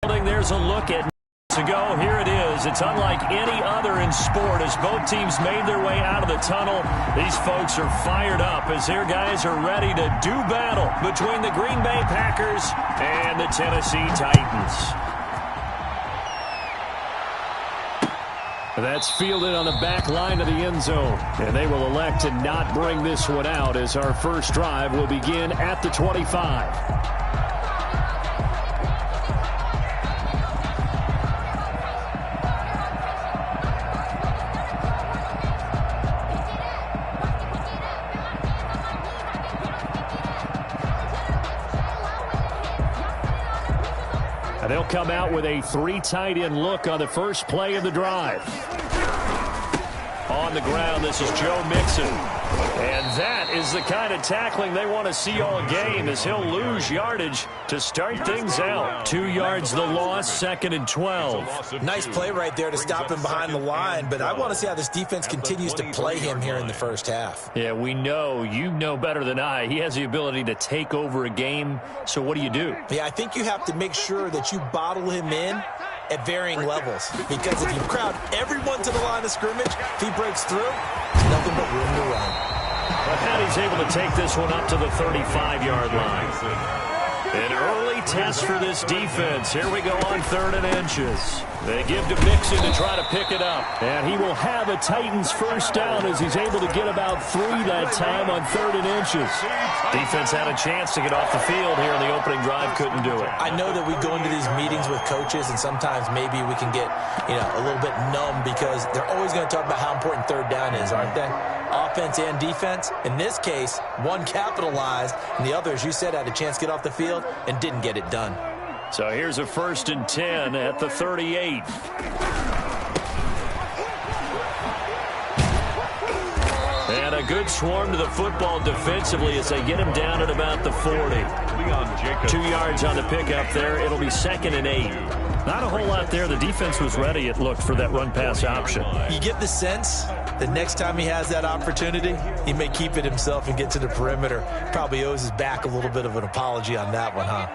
There's a look at to go. Here it is. It's unlike any other in sport as both teams made their way out of the tunnel. These folks are fired up as their guys are ready to do battle between the Green Bay Packers and the Tennessee Titans. That's fielded on the back line of the end zone. And they will elect to not bring this one out as our first drive will begin at the 25. They'll come out with a 3 tight end look on the first play of the drive. On the ground, this is Joe Mixon. And that is the kind of tackling they want to see all game as he'll lose yardage to start things out. 2 yards the loss, 2nd and 12. Nice play right there to stop him behind the line, but I want to see how this defense continues to play him here in the first half. Yeah, we know, you know better than I, he has the ability to take over a game, so what do you do? Yeah, I think you have to make sure that you bottle him in at varying levels, because if you crowd everyone to the line of scrimmage, if he breaks through, there's nothing but room to run. And he's able to take this one up to the 35-yard line. An early test for this defense. Here we go on 3rd and inches. They give to Mixon to try to pick it up. And he will have a Titans first down as he's able to get about 3 that time on 3rd and inches. Defense had a chance to get off the field here in the opening drive, couldn't do it. I know that we go into these meetings with coaches and sometimes maybe we can get, a little bit numb because they're always going to talk about how important 3rd down is, aren't they? Offense and defense. In this case, one capitalized and the other, as you said, had a chance to get off the field and didn't get it done. So here's a 1st and 10 at the 38. And a good swarm to the football defensively as they get him down at about the 40. 2 yards on the pickup there. It'll be 2nd and 8. Not a whole lot there. The defense was ready, it looked, for that run-pass option. You get the sense that next time he has that opportunity, he may keep it himself and get to the perimeter. Probably owes his back a little bit of an apology on that one, huh?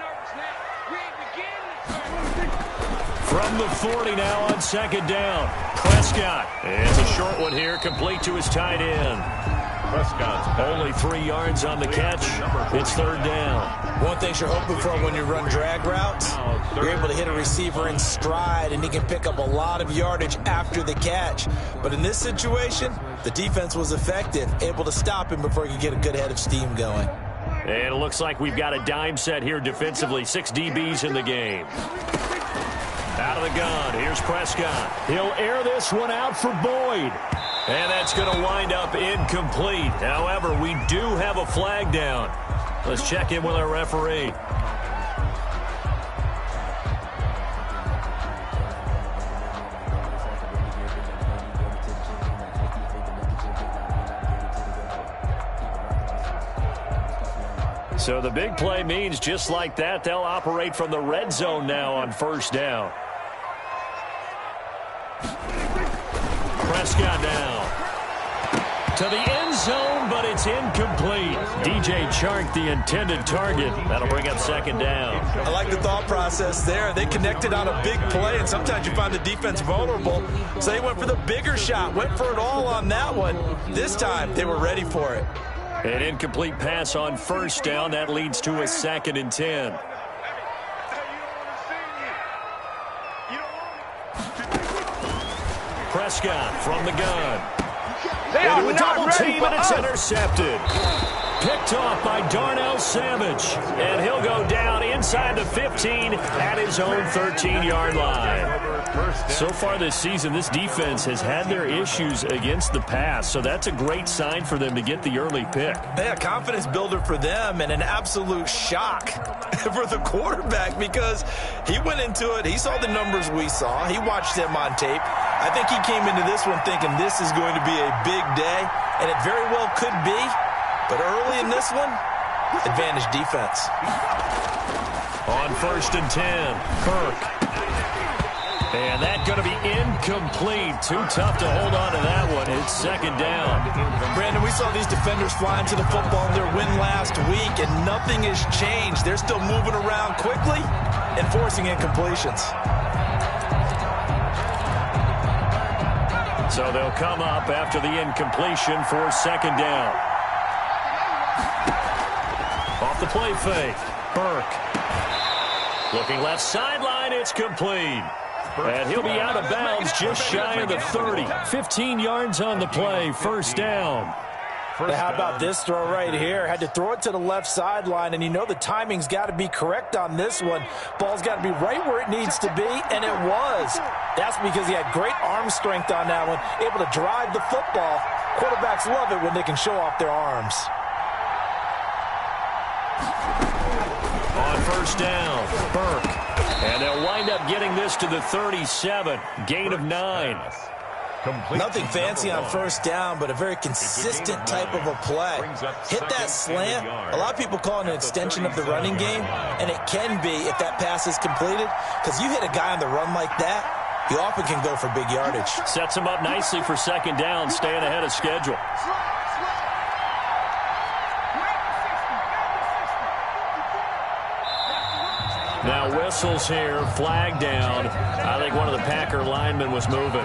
From the 40 now on 2nd down. Prescott. It's a short one here, complete to his tight end. Prescott only 3 yards on the catch. It's 3rd down. One thing you're hoping for when you run drag routes, you're able to hit a receiver in stride, and he can pick up a lot of yardage after the catch. But in this situation, the defense was effective, able to stop him before he could get a good head of steam going. And it looks like we've got a dime set here defensively. 6 DBs in the game. Out of the gun, here's Prescott. He'll air this one out for Boyd. And that's going to wind up incomplete. However, we do have a flag down. Let's check in with our referee. So the big play means just like that, they'll operate from the red zone now on 1st down. Prescott now to the end zone, but it's incomplete. DJ Chark, the intended target. That'll bring up 2nd down. I like the thought process there. They connected on a big play, and sometimes you find the defense vulnerable. So they went for the bigger shot, went for it all on that one. This time, they were ready for it. An incomplete pass on 1st down. That leads to a 2nd and 10. Prescott from the gun. They are Into a not double ready team, for and it's us. intercepted. Picked off by Darnell Savage. And he'll go down inside the 15 at his own 13-yard line. So far this season, this defense has had their issues against the pass, so that's a great sign for them to get the early pick. Yeah, confidence builder for them and an absolute shock for the quarterback because he went into it. He saw the numbers we saw. He watched them on tape. I think he came into this one thinking this is going to be a big day, and it very well could be. But early in this one, advantage defense. On 1st and 10, Kirk. And that's going to be incomplete. Too tough to hold on to that one. It's 2nd down. Brandon, we saw these defenders flying to the football in their win last week, and nothing has changed. They're still moving around quickly. and forcing incompletions. So they'll come up after the incompletion for second down. Off the play fake, Burke. Looking left sideline, it's complete. And he'll be out of bounds just shy of the 30. 15 yards on the play, first down. How about this throw right here? Had to throw it to the left sideline, and you know the timing's got to be correct on this one. Ball's got to be right where it needs to be, and it was. That's because he had great arm strength on that one, able to drive the football. Quarterbacks love it when they can show off their arms. On first down, Burke. And they'll wind up getting this to the 37. Gain of 9. Nothing fancy on first down, but a very consistent type of a play. Hit that slant. A lot of people call it an extension of the running game, and it can be if that pass is completed, because you hit a guy on the run like that, he often can go for big yardage. Sets him up nicely for second down, staying ahead of schedule. Now whistles here, flag down. I think one of the Packer linemen was moving.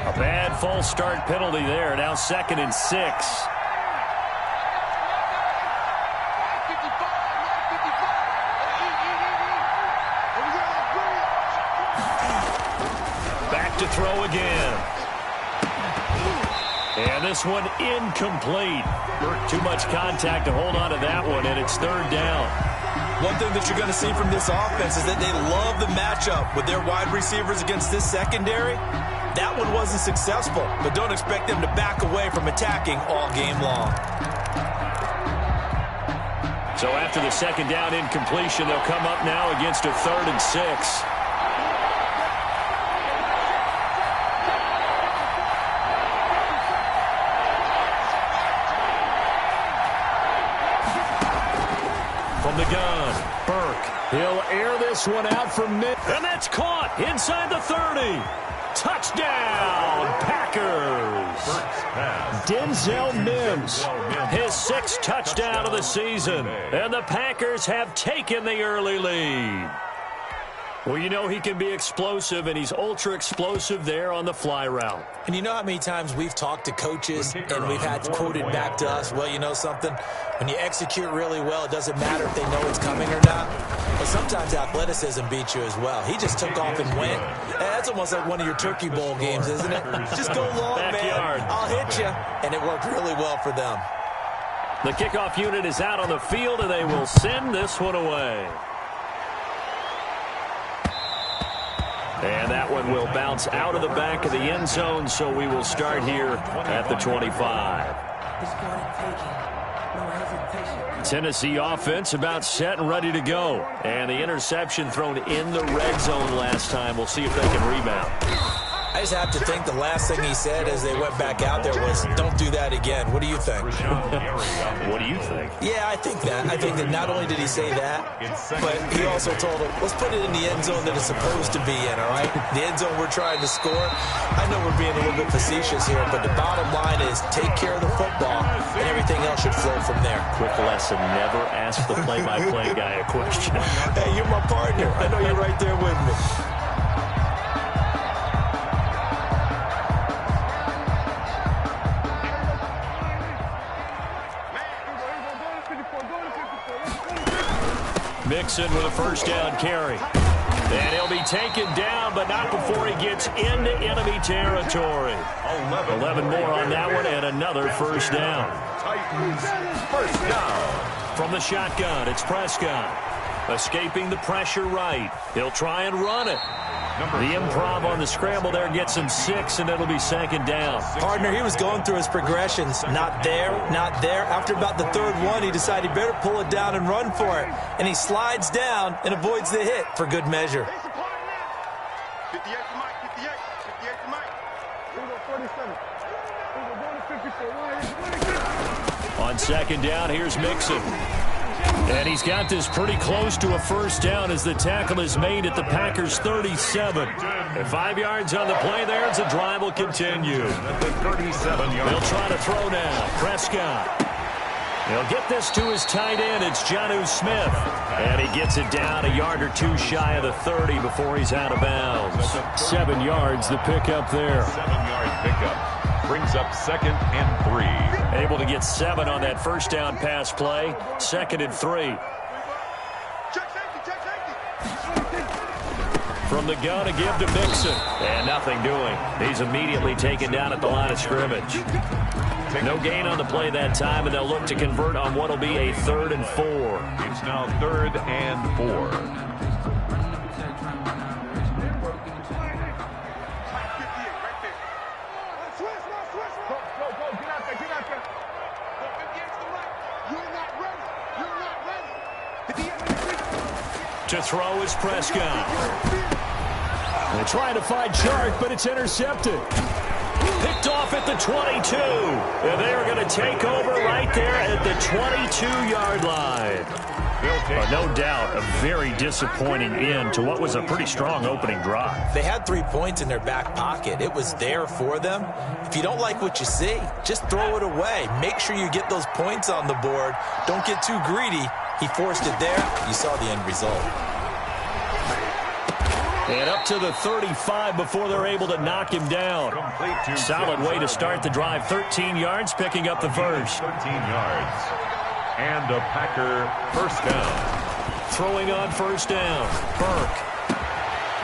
A bad false start penalty there. Now 2nd and 6. To throw again. And this one incomplete. Too much contact to hold on to that one, and it's third down. One thing that you're going to see from this offense is that they love the matchup with their wide receivers against this secondary. That one wasn't successful, but don't expect them to back away from attacking all game long. So after the second down incompletion, they'll come up now against a 3rd and 6. From the gun, Burke. He'll air this one out from mid. And that's caught inside the 30. Touchdown, Packers. Denzel Mims, his 6th touchdown of the season. And the Packers have taken the early lead. Well, you know he can be explosive, and he's ultra-explosive there on the fly route. And you know how many times we've talked to coaches and we've had quoted back to us, well, you know something? When you execute really well, it doesn't matter if they know it's coming or not. But sometimes athleticism beats you as well. He just took off and went. That's almost like one of your Turkey Bowl games, isn't it? Just go long, Backyard. man. I'll hit you. And it worked really well for them. The kickoff unit is out on the field, and they will send this one away. And that one will bounce out of the back of the end zone, so we will start here at the 25. Tennessee offense about set and ready to go. And the interception thrown in the red zone last time. We'll see if they can rebound. I just have to think the last thing he said as they went back out there was, don't do that again. What do you think? What do you think? Yeah, I think that. I think that not only did he say that, but he also told him, let's put it in the end zone that it's supposed to be in, all right? The end zone we're trying to score. I know we're being a little bit facetious here, but the bottom line is take care of the football, and everything else should flow from there. Quick lesson, never ask the play-by-play guy a question. Hey, you're my partner. I know you're right there with me. Mixon with a first down carry. And he'll be taken down, but not before he gets into enemy territory. 11 more on that one, and another first down. First down. From the shotgun, it's Prescott. Escaping the pressure right. He'll try and run it. The improv on the scramble there gets him 6, and it'll be second down. Partner, he was going through his progressions. Not there, not there. After about the third one, he decided he better pull it down and run for it. And he slides down and avoids the hit for good measure. 58 to Mike, 58 to Mike. On second down, here's Mixon. And he's got this pretty close to a first down as the tackle is made at the Packers' 37. And 5 yards on the play there as the drive will continue. At the 37-yard. They'll try to throw now. Prescott. He'll get this to his tight end. It's Jonnu Smith. And he gets it down a yard or two shy of the 30 before he's out of bounds. 7 yards, the pickup there. 7-yard pickup. Brings up 2nd and 3. Able to get 7 on that first down pass play. 2nd and 3. From the gun, a give to Mixon. And nothing doing. He's immediately taken down at the line of scrimmage. No gain on the play that time, and they'll look to convert on what will be a 3rd and 4. It's now 3rd and 4. To throw is Prescott. They're trying to find Chark, but it's intercepted. Picked off at the 22. And they're going to take over right there at the 22-yard line. No doubt a very disappointing end to what was a pretty strong opening drive. They had 3 points in their back pocket. It was there for them. If you don't like what you see, just throw it away. Make sure you get those points on the board. Don't get too greedy. He forced it there. You saw the end result. And up to the 35 before they're able to knock him down. Solid way to start the drive. 13 yards, picking up the first. 13 yards. And a Packer first down. Throwing on first down. Burke.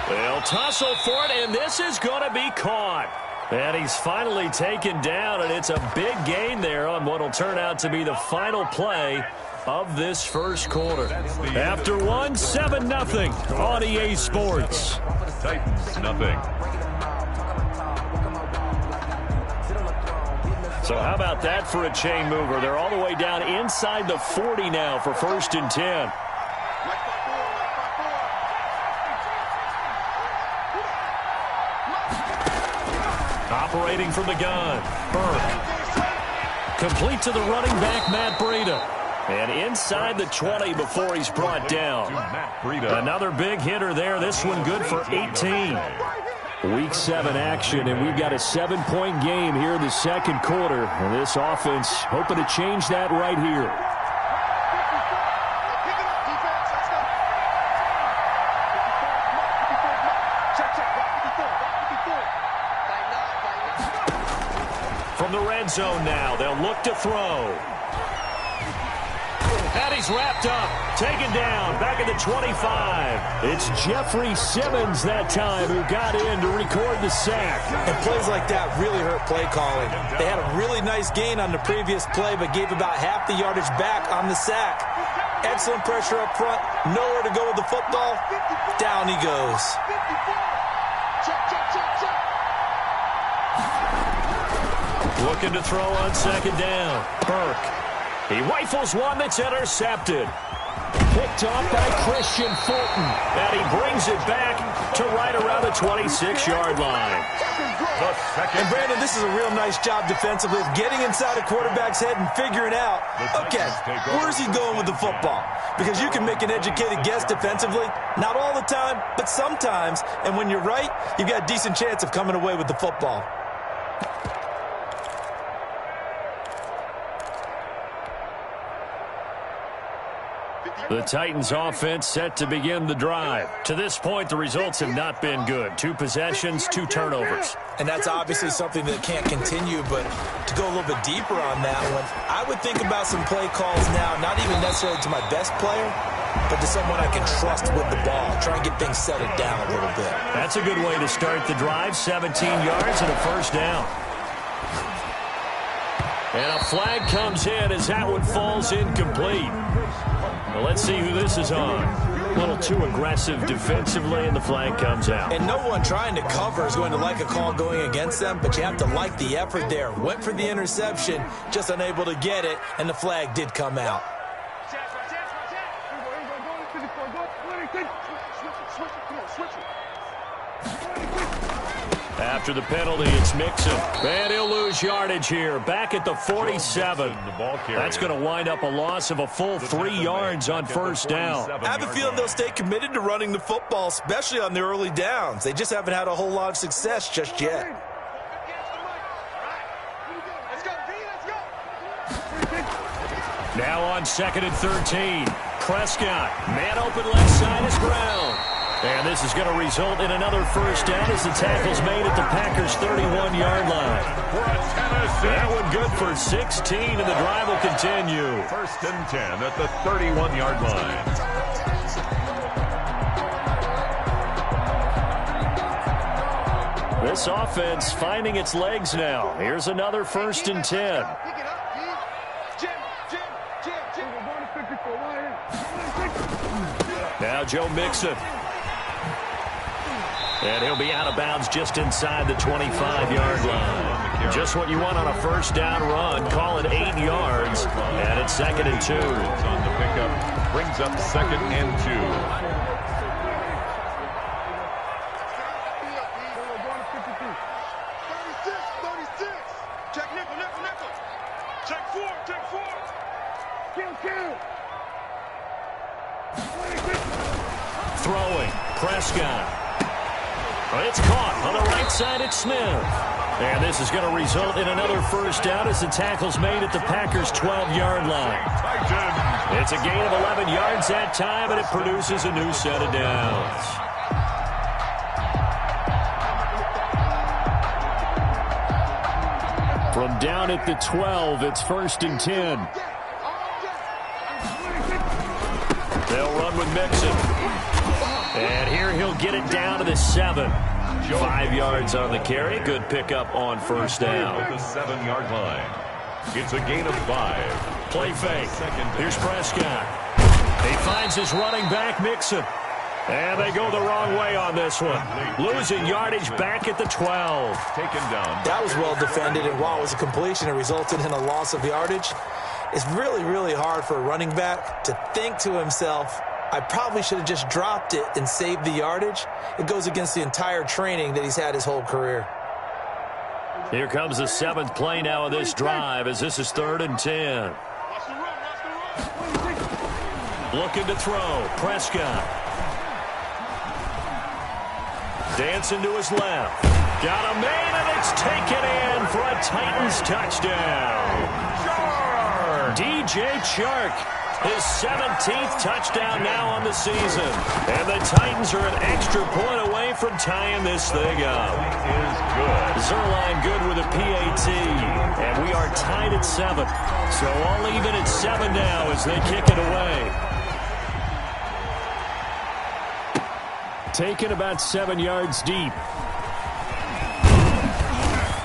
They'll tussle for it, and this is going to be caught. And he's finally taken down, and it's a big gain there on what will turn out to be the final play of this first quarter. After one, 7-0 on EA Sports. Titans, nothing. So how about that for a chain mover? They're all the way down inside the 40 now for 1st and 10. Operating from the gun, Burke. Complete to the running back, Matt Breida. And inside the 20 before he's brought down. Another big hitter there. This one good for 18. Week 7 action, and we've got a 7-point game here in the second quarter. And this offense hoping to change that right here. From the red zone now, they'll look to throw. And he's wrapped up, taken down, back at the 25. It's Jeffrey Simmons that time who got in to record the sack. And plays like that really hurt play calling. They had a really nice gain on the previous play, but gave about half the yardage back on the sack. Excellent pressure up front, nowhere to go with the football. Down he goes. Looking to throw on second down. Burke. He rifles one that's intercepted. Picked off by Christian Fulton. And he brings it back to right around the 26-yard line. And Brandon, this is a real nice job defensively of getting inside a quarterback's head and figuring out, okay, where's he going with the football? Because you can make an educated guess defensively. Not all the time, but sometimes. And when you're right, you've got a decent chance of coming away with the football. The Titans offense set to begin the drive. To this point, the results have not been good. 2 possessions, 2 turnovers. And that's obviously something that can't continue, but to go a little bit deeper on that one, I would think about some play calls now, not even necessarily to my best player, but to someone I can trust with the ball. Try and get things settled down a little bit. That's a good way to start the drive. 17 yards and a first down. And a flag comes in as that one falls incomplete. Well, let's see who this is on. A little too aggressive defensively, and the flag comes out. And no one trying to cover is going to like a call going against them, but you have to like the effort there. Went for the interception, just unable to get it, and the flag did come out. After the penalty, it's Mixon. And he'll lose yardage here. Back at the 47. That's going to wind up a loss of a full 3 yards on first down. I have a feeling they'll stay committed to running the football, especially on the early downs. They just haven't had a whole lot of success just yet. Now on 2nd and 13. Prescott, man open left side is Brown. And this is going to result in another first down as the tackle's made at the Packers' 31-yard line. That one good for 16, and the drive will continue. 1st and 10 at the 31-yard line. This offense finding its legs now. Here's another 1st and 10. Now Joe Mixon. And he'll be out of bounds just inside the 25-yard line. Just what you want on a first down run. Call it 8 yards. And it's 2nd and 2. On the pickup. Brings up 2nd and 2. 36. Check nickel. Check 4. Throwing. Prescott. It's caught on the right side. It's Smith. And this is going to result in another first down as the tackle's made at the Packers' 12-yard line. It's a gain of 11 yards that time, and it produces a new set of downs. From down at the 12, it's 1st and 10. They'll run with Mixon. And here he'll get it down to the 7. 5 yards on the carry. Good pickup on first down. At the 7-yard line. It's a gain of 5. Play fake. Here's Prescott. He finds his running back, Mixon. And they go the wrong way on this one. Losing yardage back at the 12. Taken down. That was well defended, and while it was a completion, it resulted in a loss of yardage. It's really, really hard for a running back to think to himself, I probably should have just dropped it and saved the yardage. It goes against the entire training that he's had his whole career. Here comes the 7th play now of this drive as this is 3rd and 10. Looking to throw. Prescott. Dancing to his left. Got a man, and it's taken in for a Titans touchdown. DJ Chark. His 17th touchdown now on the season. And the Titans are an extra point away from tying this thing up. Zerline good with a PAT. And we are tied at 7. So all even at 7 now as they kick it away. Taken about 7 yards deep.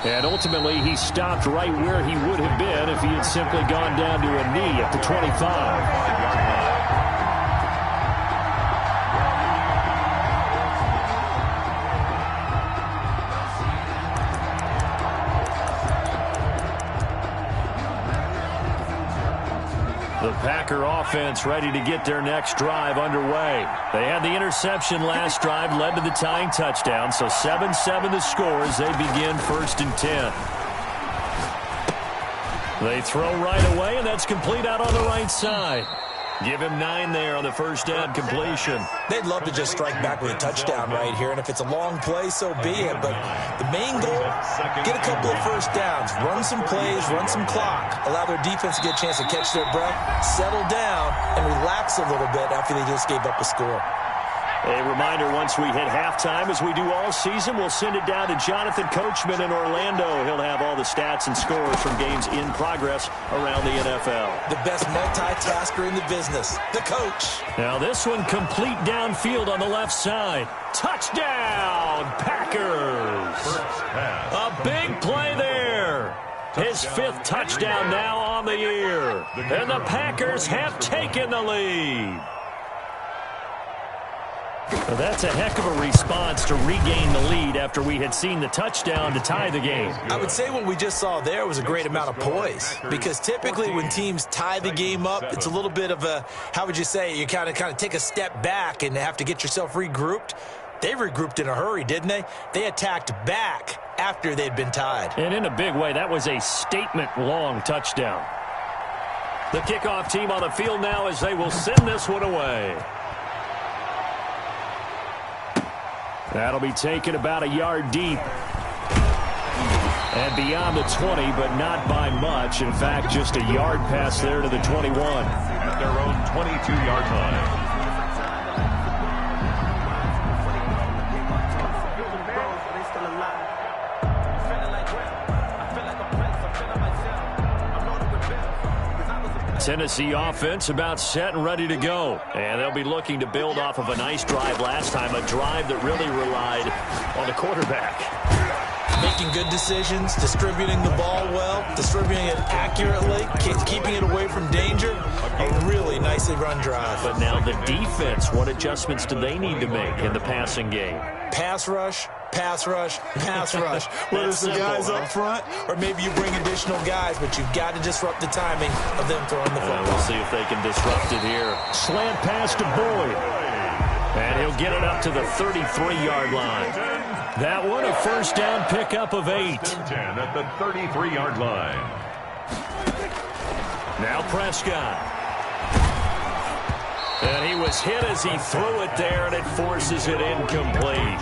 And ultimately, he stopped right where he would have been if he had simply gone down to a knee at the 25. The Packer offense ready to get their next drive underway. They had the interception last drive, led to the tying touchdown, so 7-7 the score as they begin 1st and 10. They throw right away, and that's complete out on the right side. Give him 9 there on the first down completion. They'd love to just strike back with a touchdown right here, and if it's a long play, so be it. But the main goal, get a couple of first downs, run some plays, run some clock, allow their defense to get a chance to catch their breath, settle down, and relax a little bit after they just gave up a score. A reminder, once we hit halftime, as we do all season, we'll send it down to Jonathan Coachman in Orlando. He'll have all the stats and scores from games in progress around the NFL. The best multitasker in the business, the coach. Now this one complete downfield on the left side. Touchdown, Packers! A big play there. His 5th touchdown now on the year. And the Packers have taken the lead. Well, that's a heck of a response to regain the lead after we had seen the touchdown to tie the game. I would say what we just saw there was a great amount of poise, because typically when teams tie the game up, it's a little bit of a, how would you say, you kind of take a step back and have to get yourself regrouped. they regrouped in a hurry, didn't they? They attacked back after they'd been tied. And in a big way, that was a statement-long touchdown. The kickoff team on the field now as they will send this one away. That'll be taken about a yard deep. And beyond the 20, but not by much. In fact, just a yard pass there to the 21. At their own 22-yard line. Tennessee offense about set and ready to go. And they'll be looking to build off of a nice drive last time, a drive that really relied on the quarterback. Making good decisions, distributing the ball well, distributing it accurately, keeping it away from danger. A really nicely run drive. But now the defense, what adjustments do they need to make in the passing game? Pass rush, pass rush, pass rush. Whether it's the guys up front or maybe you bring additional guys, but you've got to disrupt the timing of them throwing the football. We'll see if they can disrupt it here. Slant pass to Boyd. And he'll get it up to the 33-yard line. That one a first down pickup of 8. 10 at the 33-yard line. Now Prescott. And he was hit as he threw it there, and it forces it incomplete.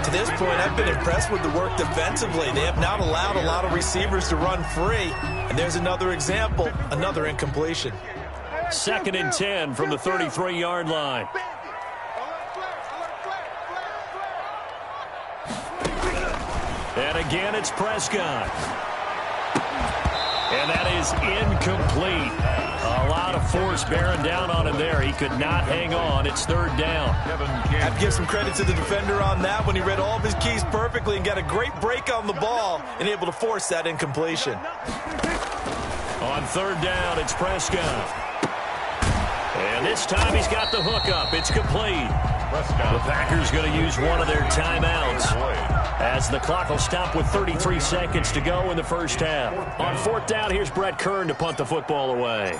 To this point, I've been impressed with the work defensively. They have not allowed a lot of receivers to run free. And there's another example, another incompletion. 2nd and 10 from the 33-yard line. And again, it's Prescott. And that is incomplete. A lot of force bearing down on him there. He could not hang on. It's 3rd down. I'd give some credit to the defender on that when he read all of his keys perfectly and got a great break on the ball and able to force that incompletion. On 3rd down, it's Prescott. And this time he's got the hook up. It's complete. The Packers going to use one of their timeouts as the clock will stop with 33 seconds to go in the first half. On 4th down, here's Brett Kern to punt the football away.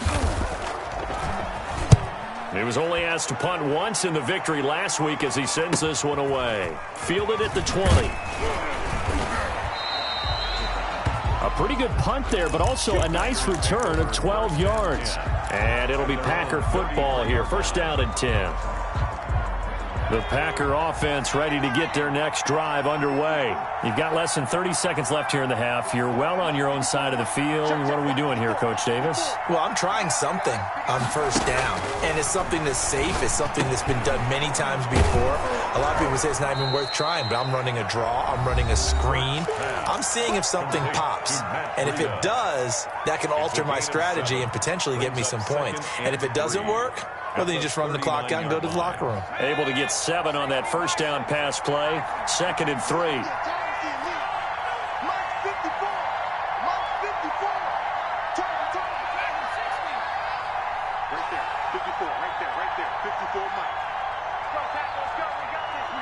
He was only asked to punt once in the victory last week as he sends this one away. Fielded at the 20. A pretty good punt there, but also a nice return of 12 yards. And it'll be Packer football here. First down and 10. The Packer offense ready to get their next drive underway. You've got less than 30 seconds left here in the half. You're well on your own side of the field. What are we doing here, Coach Davis? Well, I'm trying something on first down. And it's something that's safe. It's something that's been done many times before. A lot of people say it's not even worth trying, but I'm running a draw. I'm running a screen. I'm seeing if something pops. And if it does, that can alter my strategy and potentially get me some points. And if it doesn't work, well, then you just run the clock out and go to the locker room. Able to get 7 on that first down pass play. 2nd and 3. Mark 54. Mark 54. Target. Right there. 54. Right there. 54 Mike. Let's go, Pat. Let's go. We got this.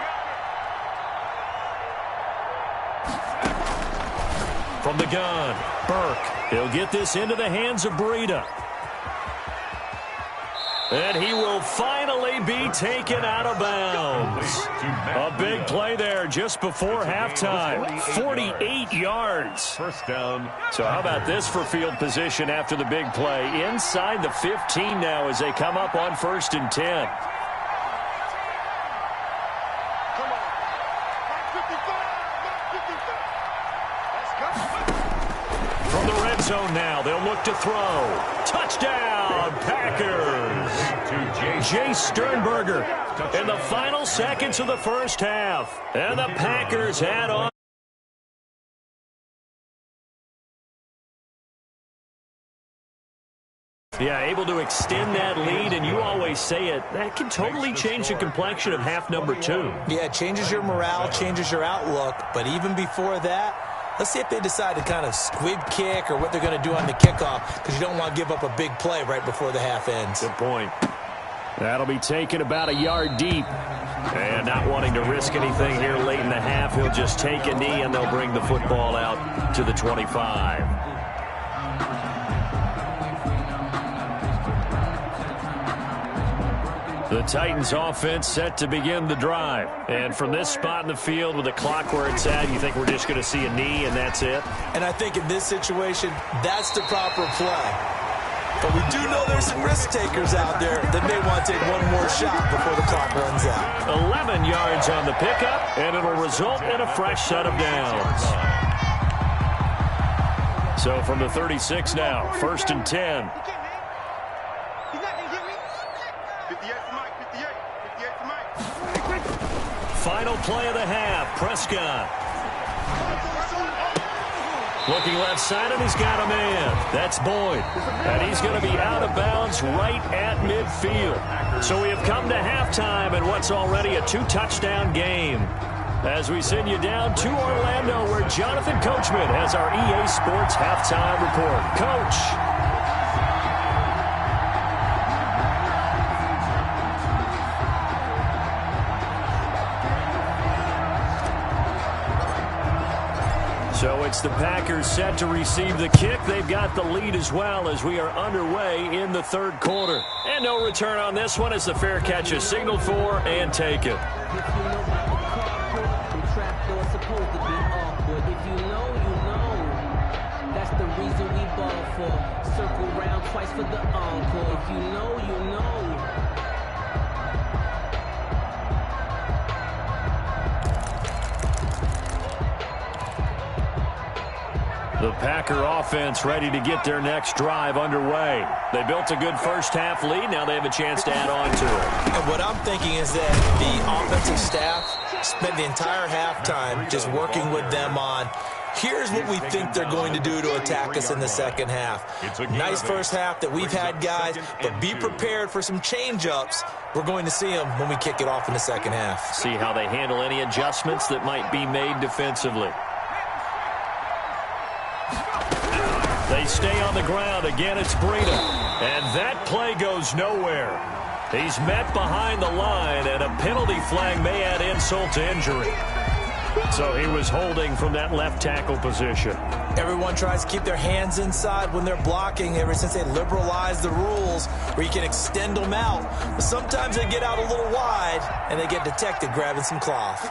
From the gun, Burke. He'll get this into the hands of Breida. And he will finally be taken out of bounds. A big play there just before halftime. 48 yards. First down. So how about this for field position after the big play? Inside the 15 now as they come up on 1st and 10. Come on. Mark 55. Mark 55. Let's go. From the red zone now, they'll look to throw. Touchdown, Packers. Jay Sternberger in the final seconds of the first half. And the Packers add on. Yeah, able to extend that lead, and you always say it, that can totally change the complexion of half number 2. Yeah, it changes your morale, changes your outlook, but even before that, let's see if they decide to kind of squib kick or what they're going to do on the kickoff, because you don't want to give up a big play right before the half ends. Good point. That'll be taken about a yard deep. And not wanting to risk anything here late in the half, he'll just take a knee and they'll bring the football out to the 25. The Titans offense set to begin the drive. And from this spot in the field with the clock where it's at, you think we're just going to see a knee and that's it? And I think in this situation, that's the proper play. But we do know there's some risk takers out there that may want to take one more shot before the clock runs out. 11 yards on the pickup, and it'll result in a fresh set of downs. So from the 36 now, 1st and 10. Final play of the half, Prescott. Looking left side, and he's got a man. That's Boyd. And he's going to be out of bounds right at midfield. So we have come to halftime in what's already a 2-touchdown game. As we send you down to Orlando, where Jonathan Coachman has our EA Sports halftime report. Coach. So it's the Packers set to receive the kick. They've got the lead as well as we are underway in the 3rd quarter. And no return on this one as the fair catch is signaled for and taken. Circle round twice for the encore. If you know, you know. The Packer offense ready to get their next drive underway. They built a good first half lead. Now they have a chance to add on to it. And what I'm thinking is that the offensive staff spent the entire halftime just working with them on, here's what we think they're going to do to attack us in the second half. Nice first half that we've had, guys, but be prepared for some change-ups. We're going to see them when we kick it off in the second half. See how they handle any adjustments that might be made defensively. They stay on the ground. Again, it's Breida. And that play goes nowhere. He's met behind the line, and a penalty flag may add insult to injury. So he was holding from that left tackle position. Everyone tries to keep their hands inside when they're blocking ever since they liberalized the rules where you can extend them out. But sometimes they get out a little wide, and they get detected grabbing some cloth.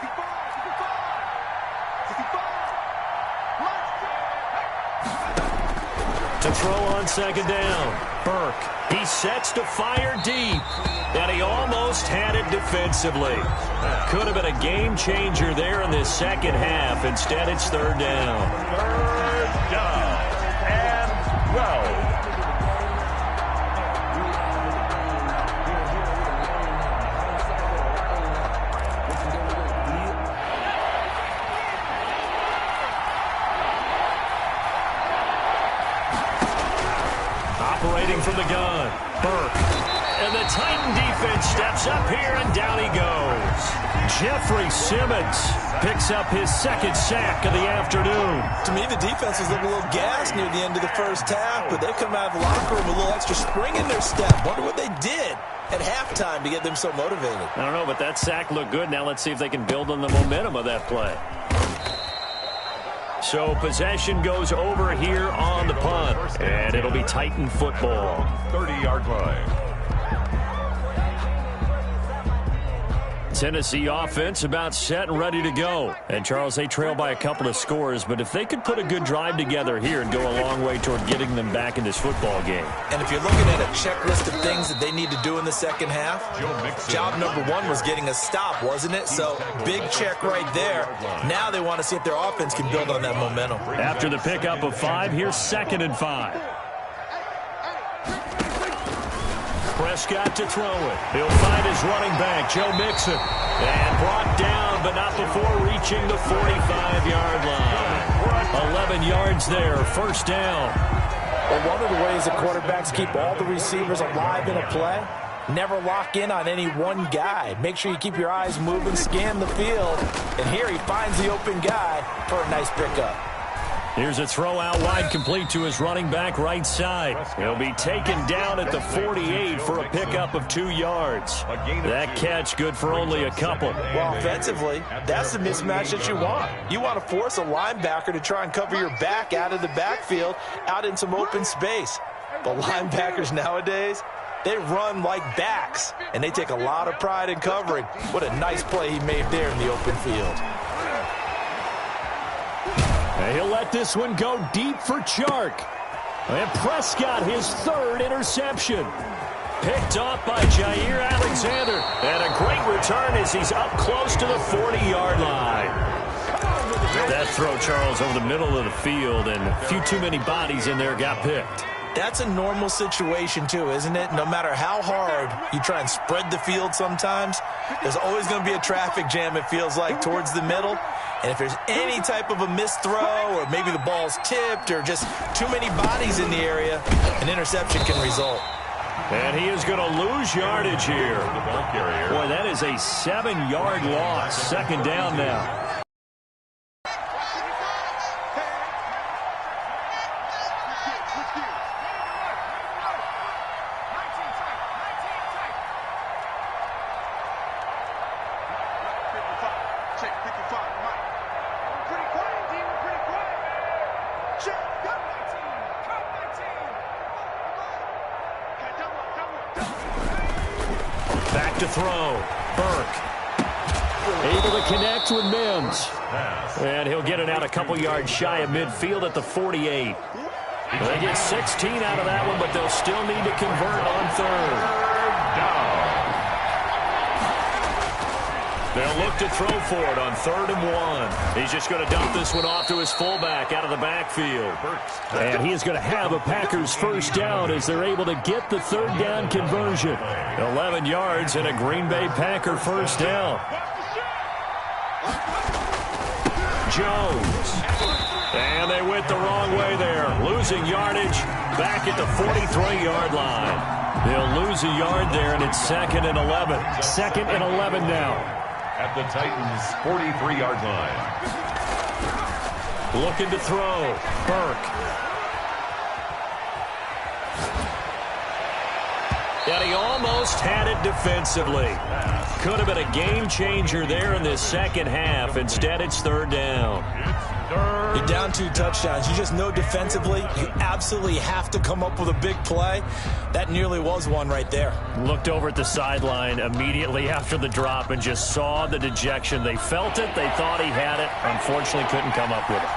To throw on second down, Burke. He sets to fire deep, and he almost had it defensively. Could have been a game changer there in this second half. Instead, it's 3rd down. 3rd down and 12. Operating from the gun, Burke. And the Titan defense steps up here, and down he goes. Jeffrey Simmons picks up his 2nd sack of the afternoon. To me, the defense was looking a little gassed near the end of the first half, but they come out of the locker room with a little extra spring in their step. Wonder what they did at halftime to get them so motivated. I don't know, but that sack looked good. Now let's see if they can build on the momentum of that play. So possession goes over here on the punt, and it'll be Titan football. 30-yard line. Tennessee offense about set and ready to go. And, Charles, they trail by a couple of scores, but if they could put a good drive together here and go a long way toward getting them back in this football game. And if you're looking at a checklist of things that they need to do in the second half, job number 1 was getting a stop, wasn't it? So, big check right there. Now they want to see if their offense can build on that momentum. After the pickup of 5, here's 2nd and 5. Prescott to throw it. He'll find his running back, Joe Mixon. And brought down, but not before reaching the 45-yard line. 11 yards there, 1st down. Well, one of the ways the quarterbacks keep all the receivers alive in a play, never lock in on any one guy. Make sure you keep your eyes moving, scan the field. And here he finds the open guy for a nice pickup. Here's a throw out wide, complete to his running back right side. He'll be taken down at the 48 for a pickup of 2 yards. That catch good for only a couple. Well, offensively, that's the mismatch that you want. You want to force a linebacker to try and cover your back out of the backfield, out in some open space. But linebackers nowadays, they run like backs, and they take a lot of pride in covering. What a nice play he made there in the open field. And he'll let this one go deep for Chark. And Prescott, his third interception. Picked off by Jair Alexander. And a great return as he's up close to the 40-yard line. That throw, Charles, over the middle of the field, and a few too many bodies in there got picked. That's a normal situation, too, isn't it? No matter how hard you try and spread the field sometimes, there's always going to be a traffic jam, it feels like, towards the middle. And if there's any type of a missed throw or maybe the ball's tipped or just too many bodies in the area, an interception can result. And he is going to lose yardage here. Boy, that is a 7-yard loss. Second down now. Back to throw. Burke. Able to connect with Mims. And he'll get it out a couple yards shy of midfield at the 48. They get 16 out of that one, but they'll still need to convert on third. They'll look to throw for it on 3rd and 1. He's just going to dump this one off to his fullback out of the backfield. And he is going to have a Packers first down as they're able to get the 3rd down conversion. 11 yards and a Green Bay Packer first down. Jones. And they went the wrong way there. Losing yardage back at the 43-yard line. They'll lose a yard there, and it's 2nd and 11. 2nd and 11 now. At the Titans' 43-yard line. Looking to throw. Burke. And he almost had it defensively. Could have been a game changer there in this second half. Instead, it's 3rd down. You're down 2 touchdowns. You just know defensively you absolutely have to come up with a big play. That nearly was one right there. Looked over at the sideline immediately after the drop and just saw the dejection. They felt it. They thought he had it. Unfortunately, couldn't come up with it.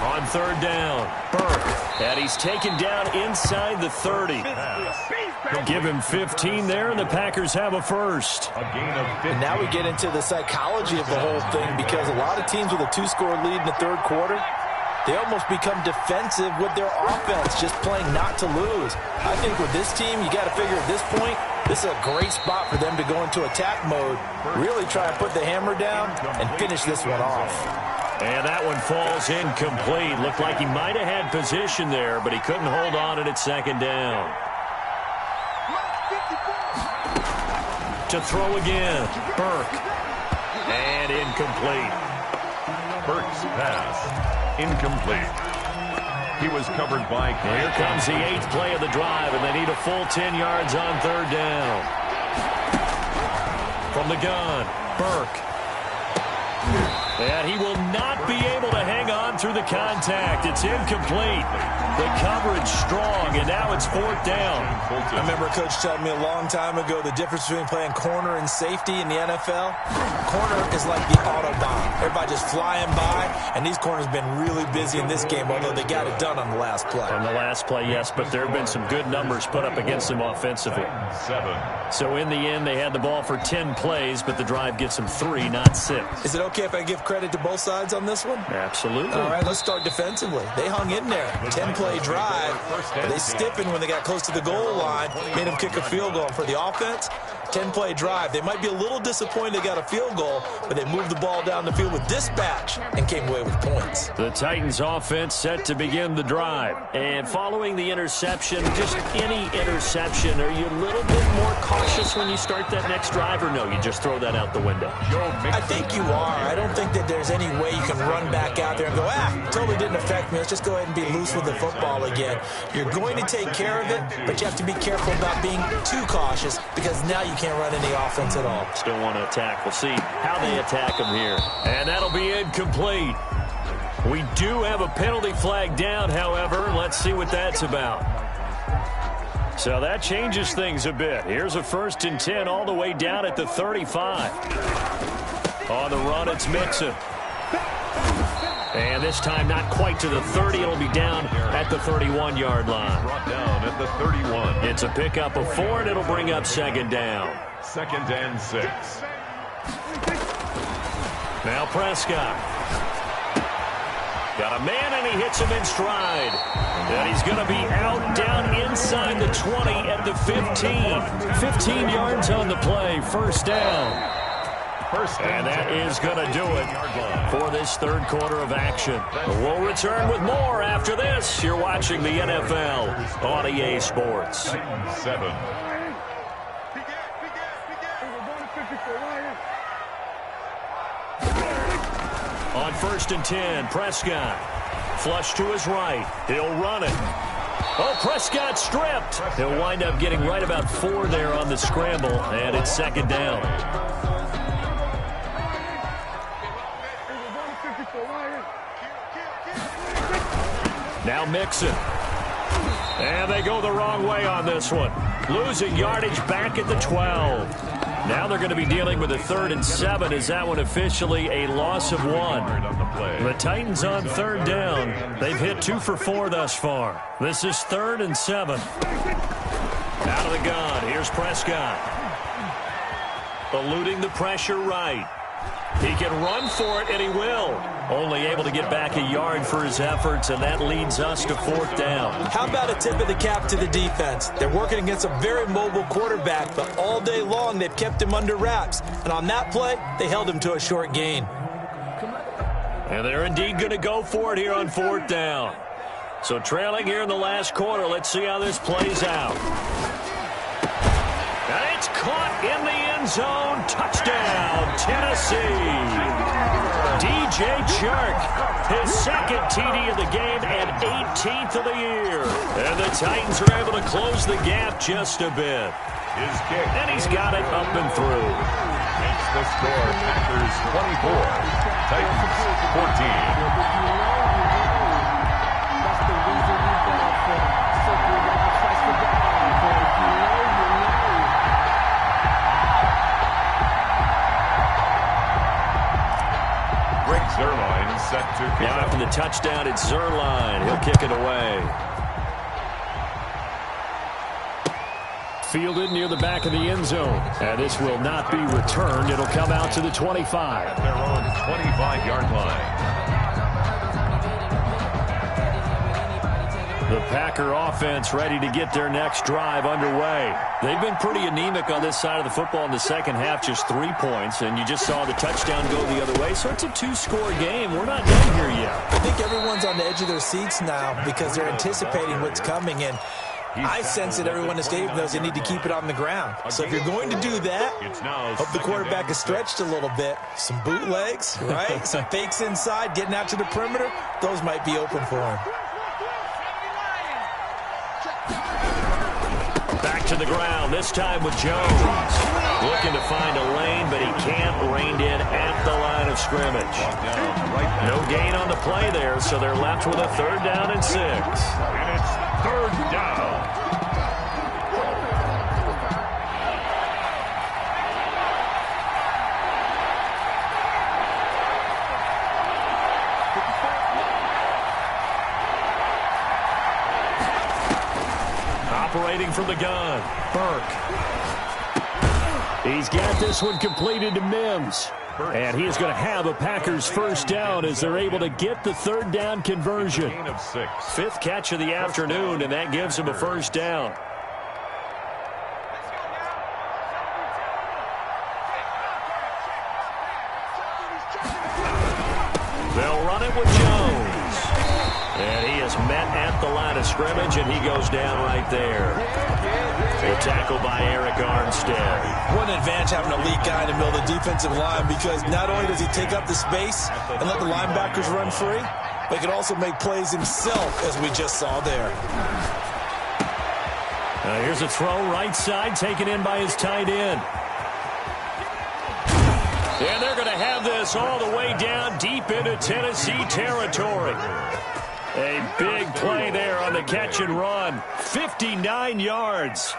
On 3rd down, Burke. And he's taken down inside the 30. They'll give him 15 there, and the Packers have a first. A gain of 15. And now we get into the psychology of the whole thing, because a lot of teams with a 2-score lead in the 3rd quarter, they almost become defensive with their offense, just playing not to lose. I think with this team, you got to figure at this point, this is a great spot for them to go into attack mode, really try and put the hammer down and finish this one off. And that one falls incomplete. Looked like he might have had position there, but he couldn't hold on to it at 2nd down. To throw again, Burke. And incomplete. Burke's pass. Incomplete. He was covered by... Here comes the 8th play of the drive, and they need a full 10 yards on 3rd down. From the gun, Burke. And he will not be able to hang on through the contact. It's incomplete. The coverage strong, and now it's 4th down. I remember a coach telling me a long time ago the difference between playing corner and safety in the NFL. Corner is like the Autobahn. Everybody just flying by, and these corners have been really busy in this game, although they got it done on the last play. On the last play, yes, but there have been some good numbers put up against them offensively. 7. So in the end, they had the ball for 10 plays, but the drive gets them 3, not 6. Is it okay if I give credit to both sides on this one? Absolutely. All right, let's start defensively. They hung in there. 10-play drive. They stiffened when they got close to the goal line, made them kick a field goal. For the offense, 10-play drive. They might be a little disappointed they got a field goal, but they moved the ball down the field with dispatch and came away with points. The Titans offense set to begin the drive. And following the interception, just any interception, are you a little bit more cautious when you start that next drive, or no, you just throw that out the window? I think you are. I don't think that there's any way you can run back out there and go, totally didn't affect me. Let's just go ahead and be loose with the football again. You're going to take care of it, but you have to be careful about being too cautious, because now you can't run any offense at all. Still want to attack. We'll see how they attack him here. And that'll be incomplete. We do have a penalty flag down, however. Let's see what that's about. So that changes things a bit. Here's a 1st and 10 all the way down at the 35. On the run, it's Mixon. And this time not quite to the 30. It'll be down at the 31-yard line. Brought down at the 31. It's a pickup of 4, and it'll bring up 2nd down. 2nd and 6. Now Prescott. Got a man, and he hits him in stride. And he's going to be out down inside the 20 at the 15. 15 yards on the play. 1st down. And that is going to do it for this 3rd quarter of action. We'll return with more after this. You're watching the NFL on EA Sports. 7. On 1st and 10, Prescott. Flush to his right. He'll run it. Oh, Prescott stripped. He'll wind up getting right about 4 there on the scramble, and it's 2nd down. Now Mixon. And they go the wrong way on this one. Losing yardage back at the 12. Now they're going to be dealing with a 3rd and 7. Is that one officially a loss of 1? The Titans on 3rd down. They've hit 2 for 4 thus far. This is 3rd and 7. Out of the gun. Here's Prescott. Eluding the pressure right. He can run for it, and he will. Only able to get back a yard for his efforts, and that leads us to 4th down. How about a tip of the cap to the defense? They're working against a very mobile quarterback, but all day long they've kept him under wraps. And on that play, they held him to a short gain. And they're indeed going to go for it here on 4th down. So trailing here in the last quarter, let's see how this plays out. And it's caught in the end zone. Touchdown, Tennessee. DJ Chark, his 2nd TD of the game and 18th of the year. And the Titans are able to close the gap just a bit. His kick. And he's got it up and through. Makes the score Packers 24, Titans 14. Zuerlein set to kick. Now after the touchdown, it's Zuerlein. He'll kick it away. Fielded near the back of the end zone. And this will not be returned. It'll come out to the 25. At their own 25-yard line. The Packer offense ready to get their next drive underway. They've been pretty anemic on this side of the football in the second half, just 3 points, and you just saw the touchdown go the other way. So it's a 2-score game. We're not done here yet. I think everyone's on the edge of their seats now because they're anticipating what's coming, and I sense that everyone in the stadium knows they need to keep it on the ground. So if you're going to do that, hope the quarterback is stretched a little bit. Some bootlegs, right? Some fakes inside, getting out to the perimeter. Those might be open for him. Back to the ground, this time with Jones. Looking to find a lane, but he can't. Reined in at the line of scrimmage. No gain on the play there, so they're left with a 3rd down and 6. And it's 3rd down. Operating from the gun, Burke. He's got this one completed to Mims. And he is going to have a Packers 1st down as they're able to get the 3rd down conversion. Gain of 6. 5th catch of the afternoon, and that gives him a 1st down. They'll run it with Jones. And he is met at the line of scrimmage, and he goes down right there. A tackle by Eric Armstead. What an advantage having a lead guy in the middle of the defensive line, because not only does he take up the space and let the linebackers run free, but he can also make plays himself, as we just saw there. Here's a throw right side taken in by his tight end. And they're going to have this all the way down deep into Tennessee territory. A big play there on the catch and run. 59 yards.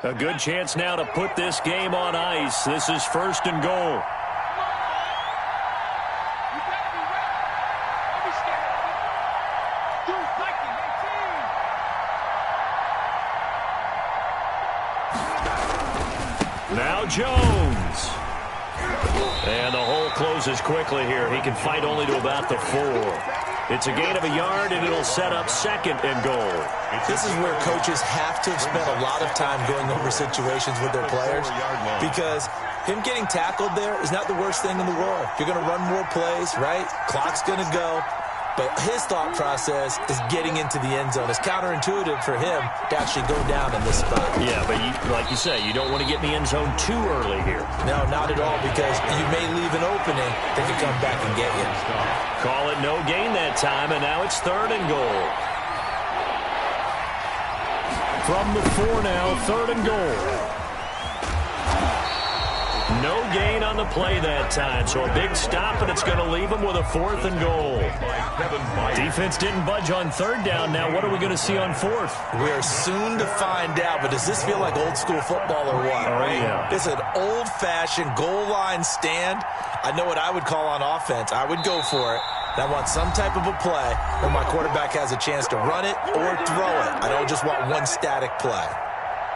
A good chance now to put this game on ice. This is 1st and goal. Now Jones. And the hole closes quickly here. He can fight only to about the 4. It's a gain of a yard, and it'll set up 2nd and goal. This is where coaches have to have spent a lot of time going over situations with their players, because him getting tackled there is not the worst thing in the world. You're going to run more plays, right? Clock's going to go. But his thought process is getting into the end zone. It's counterintuitive for him to actually go down in this spot. Yeah, but like you say, you don't want to get in the end zone too early here. No, not at all, because you may leave an opening that can come back and get you. Call it no gain that time, and now it's 3rd and goal. From the 4 now, 3rd and goal. No gain on the play that time, so a big stop, and it's going to leave them with a 4th and goal. Defense didn't budge on 3rd down. Now what are we going to see on 4th? We are soon to find out, but does this feel like old school football or what? Oh, yeah. It's an old-fashioned goal line stand. I know what I would call on offense. I would go for it. I want some type of a play where my quarterback has a chance to run it or throw it. I don't just want one static play.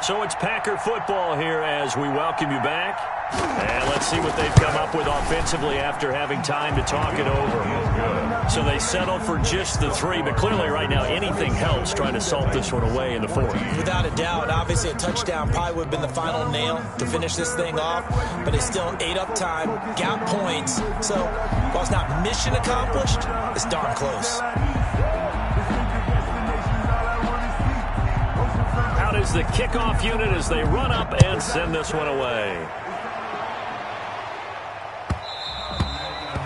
So it's Packer football here as we welcome you back. And let's see what they've come up with offensively after having time to talk it over. So they settle for just the 3, but clearly right now anything helps trying to salt this one away in the 4th. Without a doubt, obviously a touchdown probably would have been the final nail to finish this thing off, but it's still ate up time, got points. So while it's not mission accomplished, it's darn close. Out is the kickoff unit as they run up and send this one away.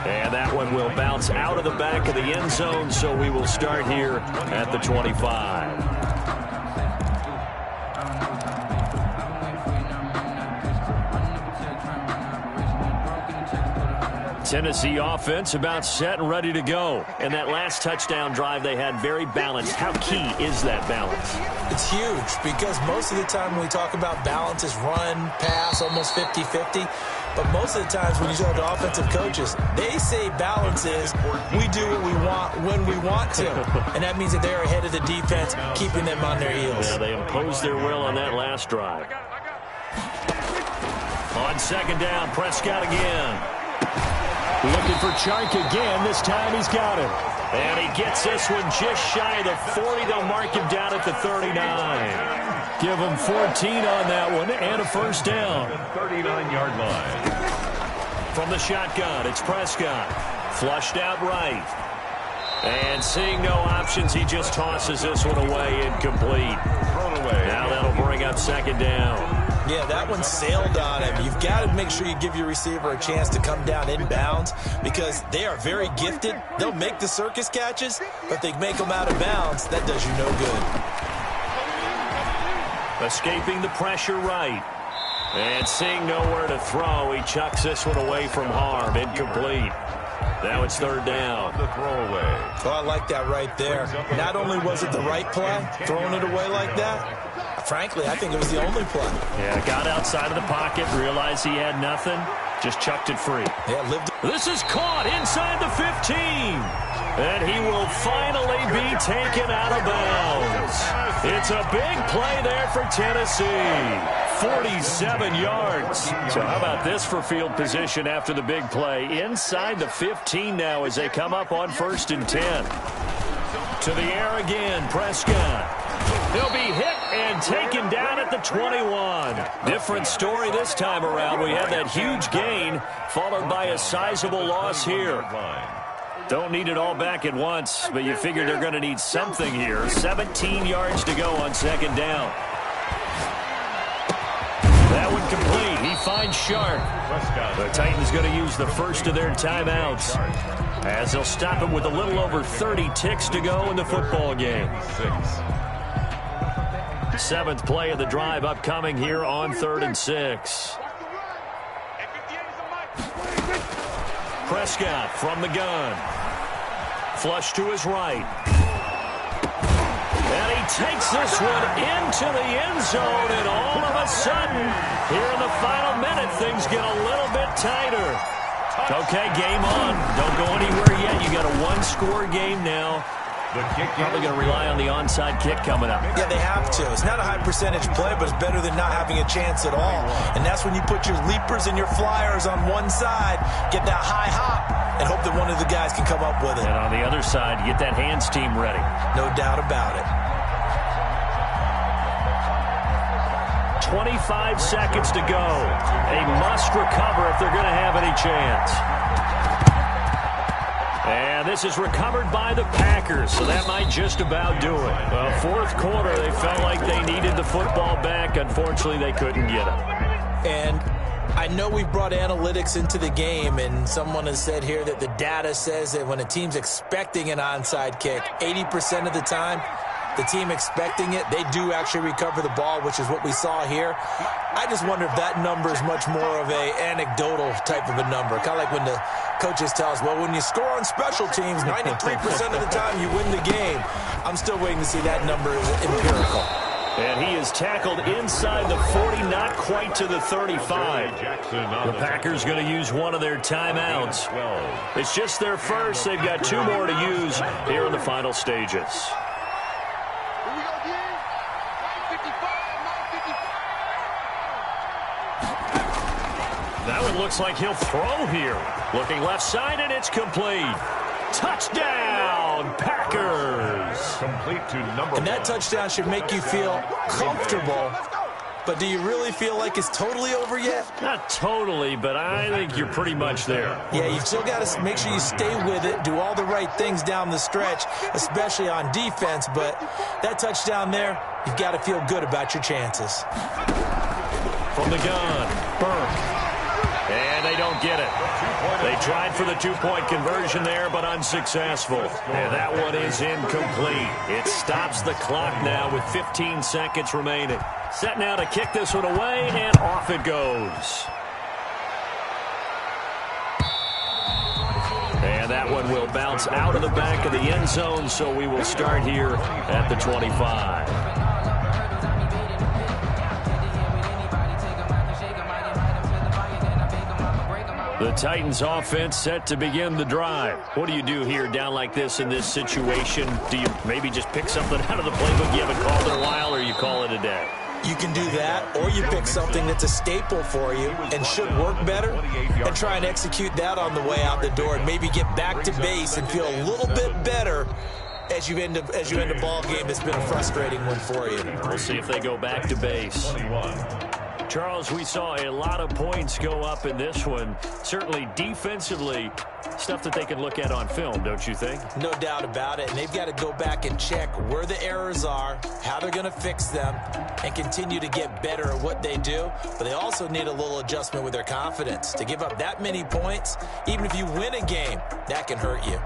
And that one will bounce out of the back of the end zone, so we will start here at the 25. Tennessee offense about set and ready to go. And that last touchdown drive they had very balanced. How key is that balance? It's huge, because most of the time when we talk about balance is run, pass, almost 50-50. But most of the times when you talk to offensive coaches, they say balance is we do what we want when we want to. And that means that they're ahead of the defense, keeping them on their heels. Yeah, they imposed their will on that last drive. On 2nd down, Prescott again. Looking for Chark again. This time he's got him. And he gets this one just shy of the 40. They'll mark him down at the 39. Give him 14 on that one and a 1st down. 39-yard line. From the shotgun, it's Prescott. Flushed out right. And seeing no options, he just tosses this one away, incomplete. Thrown away. Now that'll bring up 2nd down. Yeah, that one sailed on him. You've got to make sure you give your receiver a chance to come down inbounds, because they are very gifted. They'll make the circus catches, but if they make them out of bounds, that does you no good. Escaping the pressure right. And seeing nowhere to throw, he chucks this one away from harm. Incomplete. Now it's 3rd down. The throwaway. Oh, I like that right there. Not only was it the right play, throwing it away like that, frankly, I think it was the only play. Yeah, got outside of the pocket, realized he had nothing, just chucked it free. Yeah, lived. This is caught inside the 15. And he will finally be taken out of bounds. It's a big play there for Tennessee. 47 yards. So how about this for field position after the big play? Inside the 15 now as they come up on 1st and 10. To the air again, Prescott. He'll be hit and taken down at the 21. Different story this time around. We had that huge gain followed by a sizable loss here. Don't need it all back at once, but you figure they're going to need something here. 17 yards to go on 2nd down. That one complete. He finds Sharp. The Titans going to use the first of their timeouts, as they'll stop him with a little over 30 ticks to go in the football game. Seventh play of the drive upcoming here on 3rd and 6. Prescott from the gun. Flush to his right. And he takes this one into the end zone, and all of a sudden, here in the final minute, things get a little bit tighter. Okay, game on. Don't go anywhere yet. You got a one-score game now. Probably going to rely on the onside kick coming up. Yeah, they have to. It's not a high percentage play, but it's better than not having a chance at all. And that's when you put your leapers and your flyers on one side, get that high hop, and hope that one of the guys can come up with it. And on the other side, get that hands team ready. No doubt about it. 25 seconds to go. They must recover if they're going to have any chance. And this is recovered by the Packers, so that might just about do it. Well, fourth quarter, they felt like they needed the football back. Unfortunately, they couldn't get it. And I know we've brought analytics into the game, and someone has said here that the data says that when a team's expecting an onside kick, 80% of the time, the team expecting it, they do actually recover the ball, which is what we saw here. I just wonder if that number is much more of a anecdotal type of a number. Kind of like when the coaches tell us, well, when you score on special teams, 93% of the time you win the game. I'm still waiting to see that number is empirical. And he is tackled inside the 40, not quite to the 35. The Packers going to use one of their timeouts. It's just their first. They've got 2 more to use here in the final stages. That one looks like he'll throw here. Looking left side, and it's complete. Touchdown, Packers. Complete to number 1. And that touchdown should make you feel comfortable. But do you really feel like it's totally over yet? Not totally, but I think you're pretty much there. Yeah, you've still got to make sure you stay with it, do all the right things down the stretch, especially on defense. But that touchdown there, you've got to feel good about your chances. From the gun, Burke. And they don't get it. They tried for the 2-point conversion there, but unsuccessful. And that one is incomplete. It stops the clock now with 15 seconds remaining. Set now to kick this one away, and off it goes. And that one will bounce out of the back of the end zone, so we will start here at the 25. The Titans offense set to begin the drive. What do you do here down like this in this situation? Do you maybe just pick something out of the playbook you haven't called in a while, or you call it a day? You can do that, or you pick something that's a staple for you and should work better and try and execute that on the way out the door and maybe get back to base and feel a little bit better as you end a ball game that's been a frustrating one for you. We'll see if they go back to base. Charles, we saw a lot of points go up in this one. Certainly defensively, stuff that they can look at on film, don't you think? No doubt about it. And they've got to go back and check where the errors are, how they're going to fix them, and continue to get better at what they do. But they also need a little adjustment with their confidence. To give up that many points, even if you win a game, that can hurt you.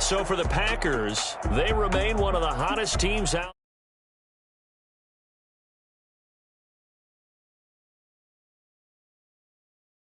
So for the Packers, they remain one of the hottest teams out.